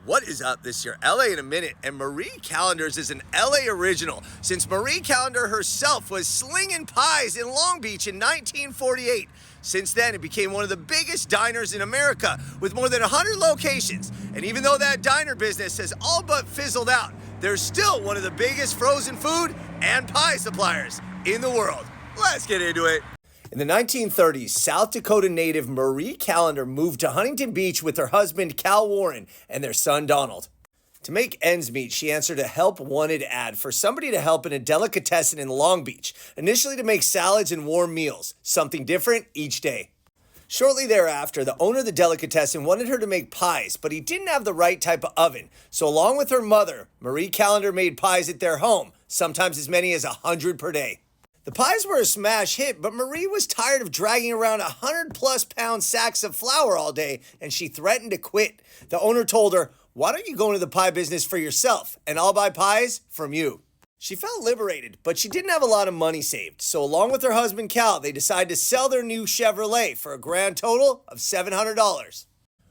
What is up this year? LA in a minute, and Marie Callender's is an LA original, since Marie Callender herself was slinging pies in Long Beach in 1948. Since then, it became one of the biggest diners in America, with more than 100 locations. And even though that diner business has all but fizzled out, there's still one of the biggest frozen food and pie suppliers in the world. Let's get into it. In the 1930s, South Dakota native Marie Callender moved to Huntington Beach with her husband Cal Warren and their son Donald. To make ends meet, she answered a help wanted ad for somebody to help in a delicatessen in Long Beach, initially to make salads and warm meals, something different each day. Shortly thereafter, the owner of the delicatessen wanted her to make pies, but he didn't have the right type of oven. So along with her mother, Marie Callender made pies at their home, sometimes as many as 100 per day. The pies were a smash hit, but Marie was tired of dragging around 100-plus pound sacks of flour all day, and she threatened to quit. The owner told her, "Why don't you go into the pie business for yourself, and I'll buy pies from you?" She felt liberated, but she didn't have a lot of money saved. So along with her husband Cal, they decided to sell their new Chevrolet for a grand total of $700.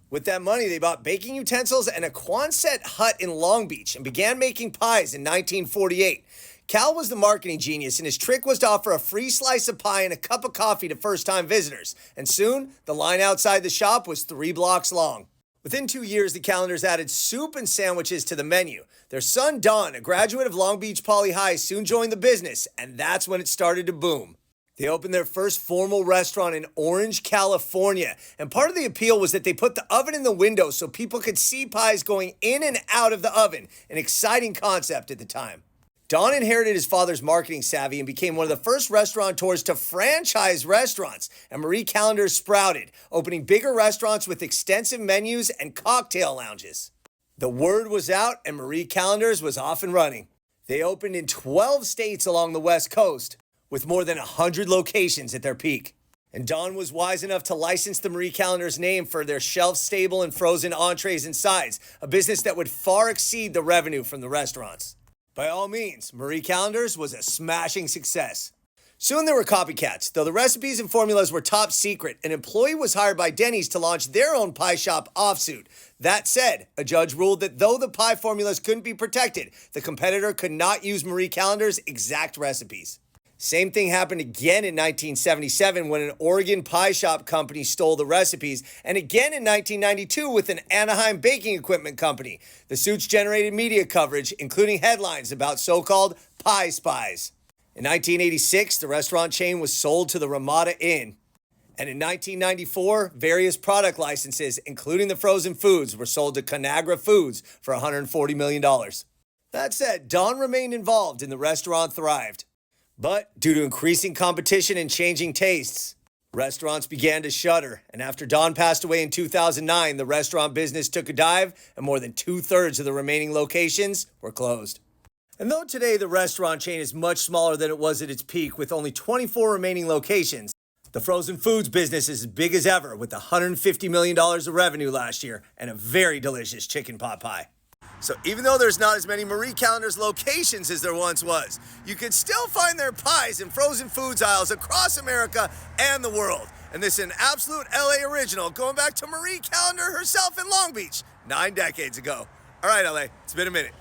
With that money, they bought baking utensils and a Quonset hut in Long Beach and began making pies in 1948. Cal was the marketing genius, and his trick was to offer a free slice of pie and a cup of coffee to first-time visitors. And soon, the line outside the shop was 3 blocks long. Within 2 years, the Callenders added soup and sandwiches to the menu. Their son, Don, a graduate of Long Beach Poly High, soon joined the business, and that's when it started to boom. They opened their first formal restaurant in Orange, California, and part of the appeal was that they put the oven in the window so people could see pies going in and out of the oven, an exciting concept at the time. Don inherited his father's marketing savvy and became one of the first restaurateurs to franchise restaurants, and Marie Callender sprouted, opening bigger restaurants with extensive menus and cocktail lounges. The word was out, and Marie Callender's was off and running. They opened in 12 states along the West Coast, with more than 100 locations at their peak. And Don was wise enough to license the Marie Callender's name for their shelf-stable and frozen entrees and sides, a business that would far exceed the revenue from the restaurants. By all means, Marie Callender's was a smashing success. Soon there were copycats. Though the recipes and formulas were top secret, an employee was hired by Denny's to launch their own pie shop offsuit. That said, a judge ruled that though the pie formulas couldn't be protected, the competitor could not use Marie Callender's exact recipes. Same thing happened again in 1977 when an Oregon pie shop company stole the recipes, and again in 1992 with an Anaheim baking equipment company. The suits generated media coverage, including headlines about so-called pie spies. In 1986, the restaurant chain was sold to the Ramada Inn. And in 1994, various product licenses, including the frozen foods, were sold to Conagra Foods for $140 million. That said, Don remained involved and the restaurant thrived. But due to increasing competition and changing tastes, restaurants began to shutter. And after Don passed away in 2009, the restaurant business took a dive and more than 2/3 of the remaining locations were closed. And though today the restaurant chain is much smaller than it was at its peak with only 24 remaining locations, the frozen foods business is as big as ever with $150 million of revenue last year and a very delicious chicken pot pie. So even though there's not as many Marie Callender's locations as there once was, you can still find their pies in frozen foods aisles across America and the world. And this is an absolute LA original going back to Marie Callender herself in Long Beach 9 decades ago. All right, LA, it's been a minute.